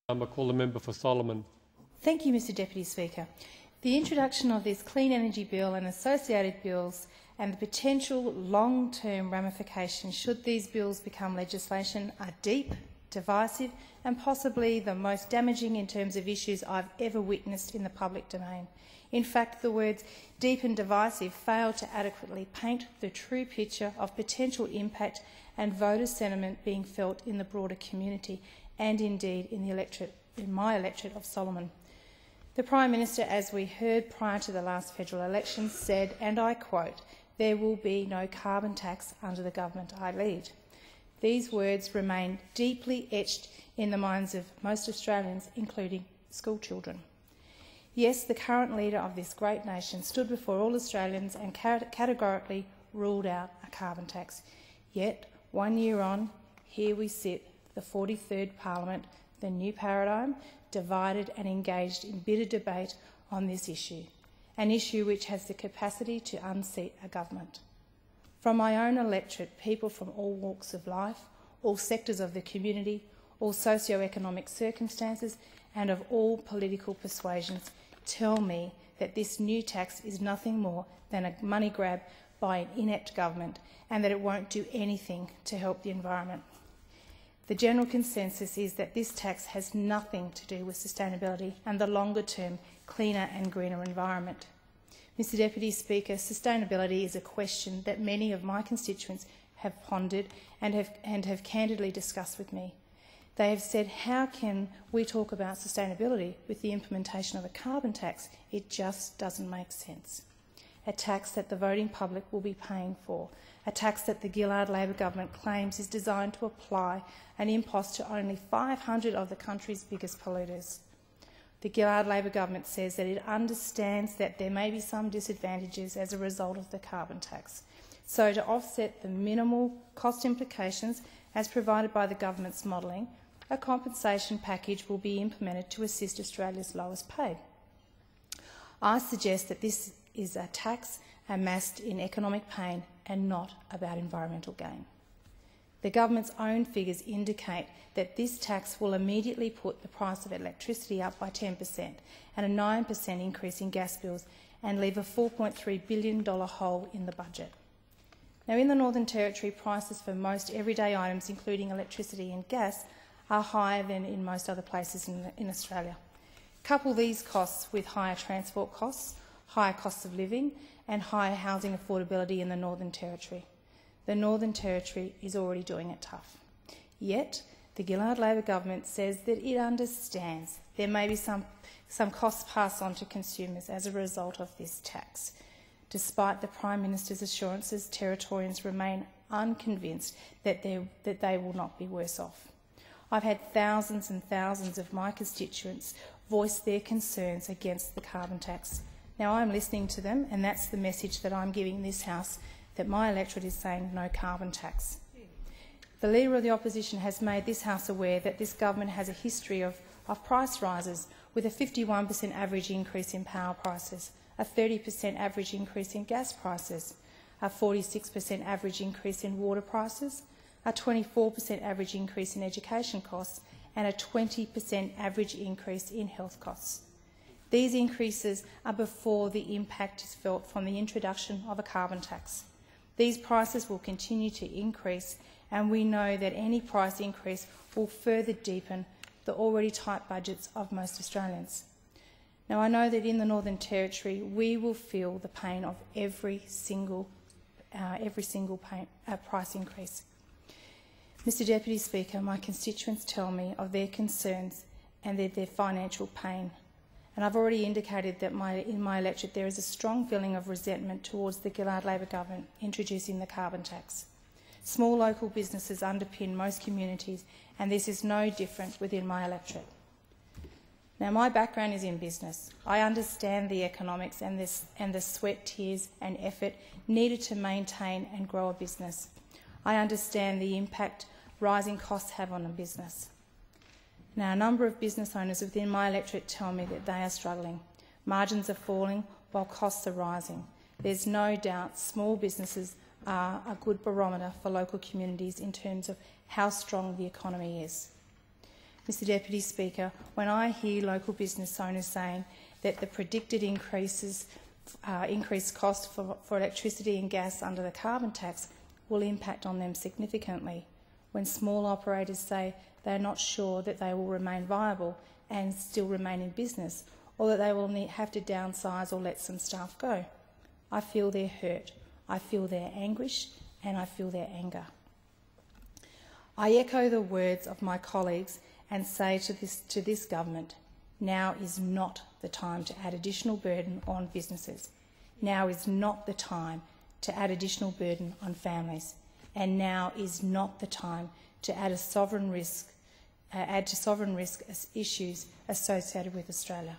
I call the member for Solomon. Thank you, Mr Deputy Speaker. The introduction of this Clean Energy Bill and associated bills and the potential long-term ramifications should these bills become legislation are deep, divisive and possibly the most damaging in terms of issues I've ever witnessed in the public domain. In fact, the words deep and divisive fail to adequately paint the true picture of potential impact and voter sentiment being felt in the broader community and indeed in my electorate of Solomon. The Prime Minister, as we heard prior to the last federal election, said, and I quote, "There will be no carbon tax under the government I lead." These words remain deeply etched in the minds of most Australians, including school children. Yes, the current leader of this great nation stood before all Australians and categorically ruled out a carbon tax. Yet, 1 year on, here we sit, the 43rd Parliament, the new paradigm, divided and engaged in bitter debate on this issue, an issue which has the capacity to unseat a government. From my own electorate, people from all walks of life, all sectors of the community, all socio-economic circumstances and of all political persuasions tell me that this new tax is nothing more than a money grab by an inept government and that it won't do anything to help the environment. The general consensus is that this tax has nothing to do with sustainability and the longer-term cleaner and greener environment. Mr Deputy Speaker, sustainability is a question that many of my constituents have pondered and have candidly discussed with me. They have said, how can we talk about sustainability with the implementation of a carbon tax? It just doesn't make sense. A tax that the voting public will be paying for, a tax that the Gillard Labor government claims is designed to apply an impost to only 500 of the country's biggest polluters. The Gillard Labor government says that it understands that there may be some disadvantages as a result of the carbon tax. So, to offset the minimal cost implications as provided by the government's modelling, a compensation package will be implemented to assist Australia's lowest paid. I suggest that this is a tax amassed in economic pain and not about environmental gain. The government's own figures indicate that this tax will immediately put the price of electricity up by 10% and a 9% increase in gas bills and leave a $4.3 billion hole in the budget. Now, in the Northern Territory, prices for most everyday items, including electricity and gas, are higher than in most other places in Australia. Couple these costs with higher transport costs, higher costs of living and higher housing affordability in the Northern Territory. The Northern Territory is already doing it tough. Yet, the Gillard Labor government says that it understands there may be some costs passed on to consumers as a result of this tax. Despite the Prime Minister's assurances, Territorians remain unconvinced that they will not be worse off. I've had thousands and thousands of my constituents voice their concerns against the carbon tax. Now, I'm listening to them, and that's the message that I'm giving this House, that my electorate is saying no carbon tax. The Leader of the Opposition has made this House aware that this government has a history of price rises, with a 51% average increase in power prices, a 30% average increase in gas prices, a 46% average increase in water prices, a 24% average increase in education costs and a 20% average increase in health costs. These increases are before the impact is felt from the introduction of a carbon tax. These prices will continue to increase, and we know that any price increase will further deepen the already tight budgets of most Australians. Now, I know that in the Northern Territory we will feel the pain of every single price increase. Mr Deputy Speaker, my constituents tell me of their concerns and their financial pain. And I've already indicated that in my electorate there is a strong feeling of resentment towards the Gillard Labor government introducing the carbon tax. Small local businesses underpin most communities, and this is no different within my electorate. Now, my background is in business. I understand the economics and the sweat, tears and effort needed to maintain and grow a business. I understand the impact rising costs have on a business. Now, a number of business owners within my electorate tell me that they are struggling. Margins are falling while costs are rising. There's no doubt small businesses are a good barometer for local communities in terms of how strong the economy is. Mr Deputy Speaker, when I hear local business owners saying that the predicted increased cost for electricity and gas under the carbon tax will impact on them significantly, when small operators say they are not sure that they will remain viable and still remain in business, or that they will have to downsize or let some staff go, I feel their hurt, I feel their anguish, and I feel their anger. I echo the words of my colleagues and say to this government, now is not the time to add additional burden on businesses. Now is not the time to add additional burden on families. And now is not the time to add to sovereign risk issues associated with Australia.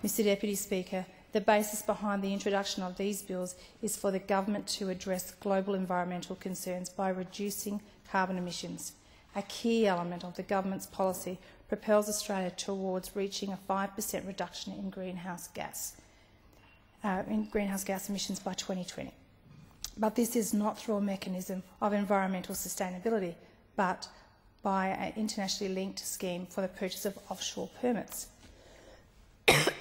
Mr Deputy Speaker, the basis behind the introduction of these bills is for the government to address global environmental concerns by reducing carbon emissions. A key element of the government's policy propels Australia towards reaching a 5% reduction in greenhouse gas emissions by 2020. But this is not through a mechanism of environmental sustainability, but by an internationally linked scheme for the purchase of offshore permits.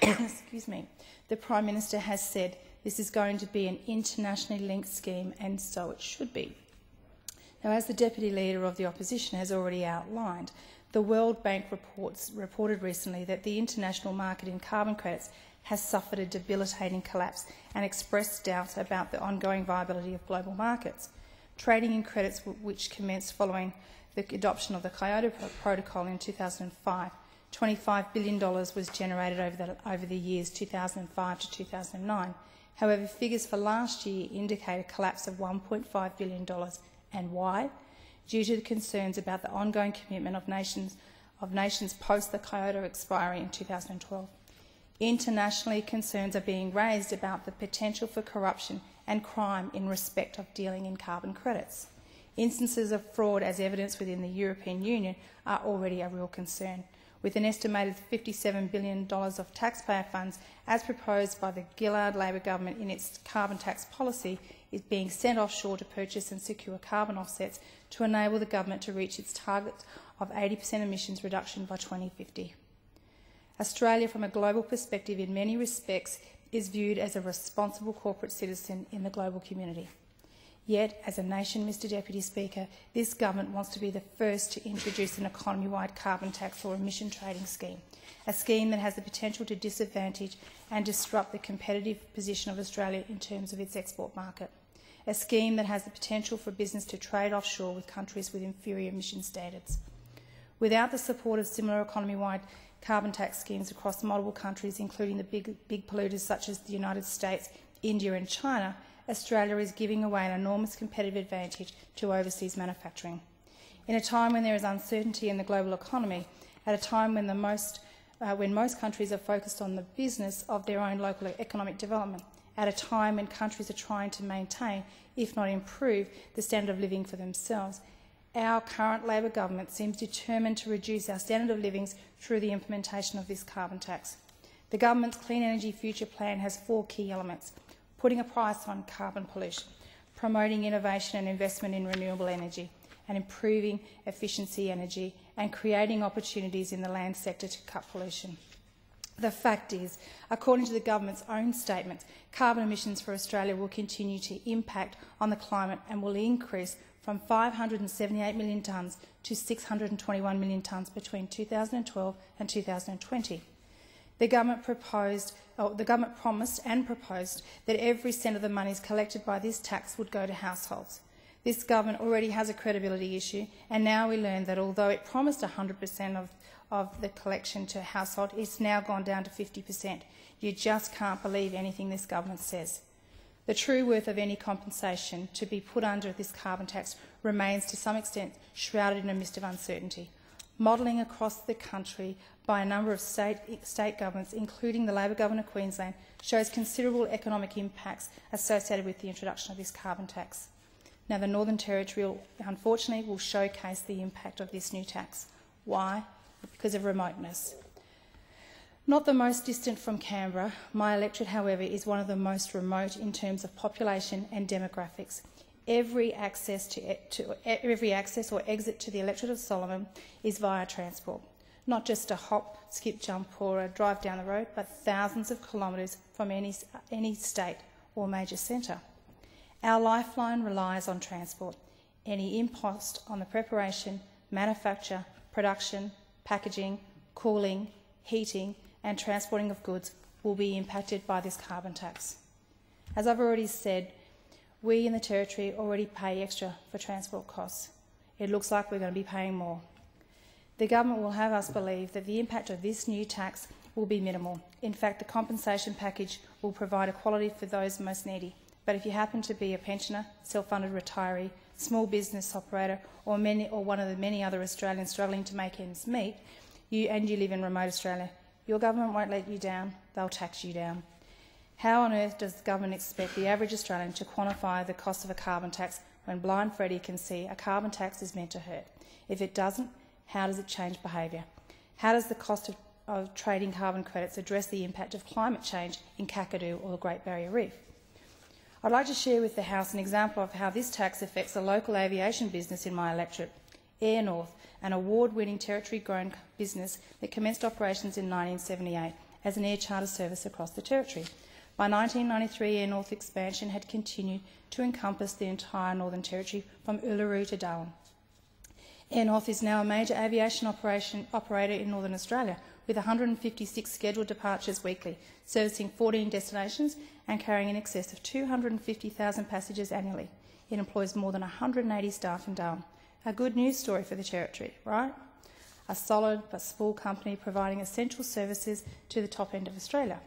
Excuse me. The Prime Minister has said this is going to be an internationally linked scheme, and so it should be. Now, as the Deputy Leader of the Opposition has already outlined, the World Bank reported recently that the international market in carbon credits has suffered a debilitating collapse and expressed doubt about the ongoing viability of global markets. Trading in credits, which commenced following the adoption of the Kyoto Protocol in 2005, $25 billion was generated over the years 2005 to 2009. However, figures for last year indicate a collapse of $1.5 billion. And why? Due to the concerns about the ongoing commitment of nations post the Kyoto expiry in 2012. Internationally, concerns are being raised about the potential for corruption and crime in respect of dealing in carbon credits. Instances of fraud, as evidenced within the European Union, are already a real concern, with an estimated $57 billion of taxpayer funds, as proposed by the Gillard Labor government in its carbon tax policy, is being sent offshore to purchase and secure carbon offsets to enable the government to reach its target of 80% emissions reduction by 2050. Australia, from a global perspective, in many respects, is viewed as a responsible corporate citizen in the global community. Yet, as a nation, Mr Deputy Speaker, this government wants to be the first to introduce an economy-wide carbon tax or emission trading scheme, a scheme that has the potential to disadvantage and disrupt the competitive position of Australia in terms of its export market, a scheme that has the potential for business to trade offshore with countries with inferior emission standards. Without the support of similar economy-wide carbon tax schemes across multiple countries, including the big polluters such as the United States, India and China, Australia is giving away an enormous competitive advantage to overseas manufacturing. In a time when there is uncertainty in the global economy, at a time when most countries are focused on the business of their own local economic development, at a time when countries are trying to maintain, if not improve, the standard of living for themselves, our current Labor government seems determined to reduce our standard of living through the implementation of this carbon tax. The government's Clean Energy Future Plan has 4 key elements: putting a price on carbon pollution, promoting innovation and investment in renewable energy, and improving efficiency energy, and creating opportunities in the land sector to cut pollution. The fact is, according to the government's own statements, carbon emissions for Australia will continue to impact on the climate and will increase from 578 million tonnes to 621 million tonnes between 2012 and 2020. The government promised and proposed that every cent of the monies collected by this tax would go to households. This government already has a credibility issue, and now we learn that although it promised 100% of the collection to household, it's now gone down to 50%. You just can't believe anything this government says. The true worth of any compensation to be put under this carbon tax remains to some extent shrouded in a mist of uncertainty. Modelling across the country by a number of state governments, including the Labor government of Queensland, shows considerable economic impacts associated with the introduction of this carbon tax. Now, the Northern Territory, unfortunately, will showcase the impact of this new tax. Why? Because of remoteness. Not the most distant from Canberra, my electorate, however, is one of the most remote in terms of population and demographics. every access or exit to the electorate of Solomon is via transport. Not just a hop, skip, jump or a drive down the road, but thousands of kilometres from any state or major centre. Our lifeline relies on transport. Any impost on the preparation, manufacture, production, packaging, cooling, heating and transporting of goods will be impacted by this carbon tax. As I've already said, we in the Territory already pay extra for transport costs. It looks like we're going to be paying more. The government will have us believe that the impact of this new tax will be minimal. In fact, the compensation package will provide equality for those most needy. But if you happen to be a pensioner, self-funded retiree, small business operator or one of the many other Australians struggling to make ends meet, you live in remote Australia, your government won't let you down, they'll tax you down. How on earth does the government expect the average Australian to quantify the cost of a carbon tax when blind Freddie can see a carbon tax is meant to hurt? If it doesn't, how does it change behaviour? How does the cost of trading carbon credits address the impact of climate change in Kakadu or the Great Barrier Reef? I'd like to share with the House an example of how this tax affects a local aviation business in my electorate, Air North, an award-winning Territory-grown business that commenced operations in 1978 as an air charter service across the Territory. By 1993, Air North expansion had continued to encompass the entire Northern Territory from Uluru to Darwin. Air North is now a major aviation operator in Northern Australia, with 156 scheduled departures weekly, servicing 14 destinations and carrying in excess of 250,000 passengers annually. It employs more than 180 staff in Darwin. A good news story for the Territory, right? A solid but small company providing essential services to the top end of Australia.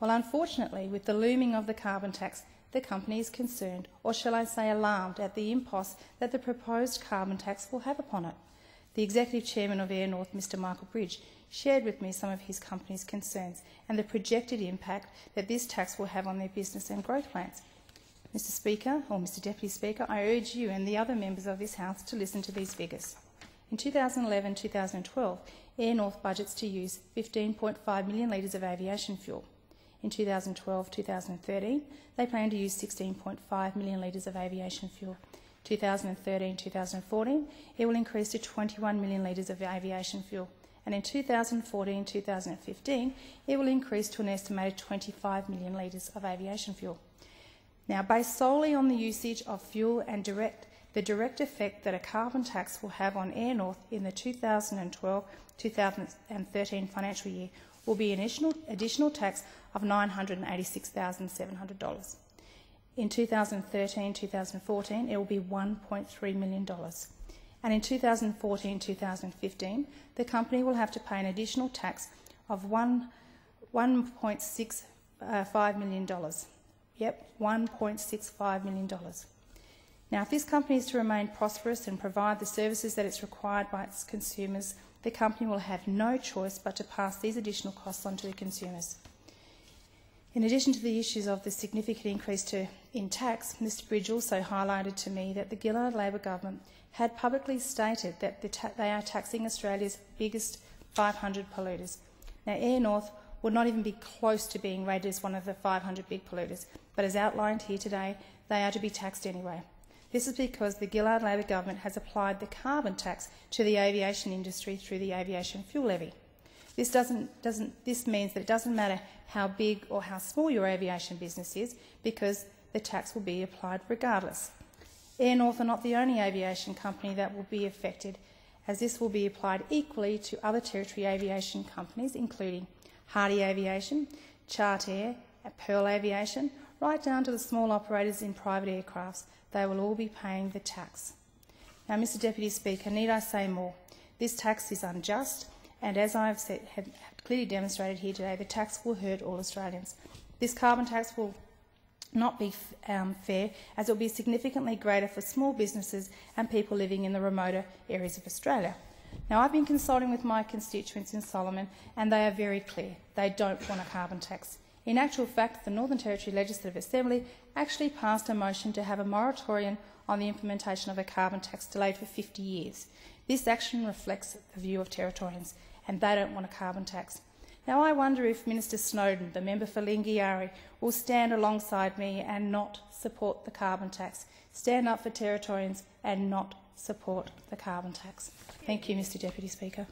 Well, unfortunately, with the looming of the carbon tax, the company is concerned, or shall I say alarmed, at the impost that the proposed carbon tax will have upon it. The Executive Chairman of Air North, Mr Michael Bridge, shared with me some of his company's concerns and the projected impact that this tax will have on their business and growth plans. Mr Speaker, or Mr Deputy Speaker, I urge you and the other members of this House to listen to these figures. In 2011-2012, Air North budgets to use 15.5 million litres of aviation fuel. In 2012-2013, they plan to use 16.5 million litres of aviation fuel. 2013-2014, it will increase to 21 million litres of aviation fuel. And in 2014-2015, it will increase to an estimated 25 million litres of aviation fuel. Now, based solely on the usage of fuel and the direct effect that a carbon tax will have on Air North in the 2012-2013 financial year will be an additional tax of $986,700. In 2013-2014, it will be $1.3 million. And in 2014-2015, the company will have to pay an additional tax of $1.65 million. Yep, $1.65 million. Now, if this company is to remain prosperous and provide the services that it's required by its consumers, the company will have no choice but to pass these additional costs on to the consumers. In addition to the issues of the significant increase in tax, Mr Bridge also highlighted to me that the Gillard Labor government had publicly stated that they are taxing Australia's biggest 500 polluters. Now, Air North would not even be close to being rated as one of the 500 big polluters, but as outlined here today, they are to be taxed anyway. This is because the Gillard Labor government has applied the carbon tax to the aviation industry through the aviation fuel levy. This means that it doesn't matter how big or how small your aviation business is, because the tax will be applied regardless. Air North are not the only aviation company that will be affected, as this will be applied equally to other Territory aviation companies, including Hardy Aviation, Chartair, Pearl Aviation, right down to the small operators in private aircrafts. They will all be paying the tax. Now, Mr Deputy Speaker, need I say more? This tax is unjust, and as I have clearly demonstrated here today, the tax will hurt all Australians. This carbon tax will not be fair, as it will be significantly greater for small businesses and people living in the remoter areas of Australia. Now, I've been consulting with my constituents in Solomon, and they are very clear. They don't want a carbon tax. In actual fact, the Northern Territory Legislative Assembly actually passed a motion to have a moratorium on the implementation of a carbon tax delayed for 50 years. This action reflects the view of Territorians, and they don't want a carbon tax. Now, I wonder if Minister Snowden, the member for Lingiari, will stand alongside me and not support the carbon tax, stand up for Territorians and not support the carbon tax. Thank you, Mr Deputy Speaker.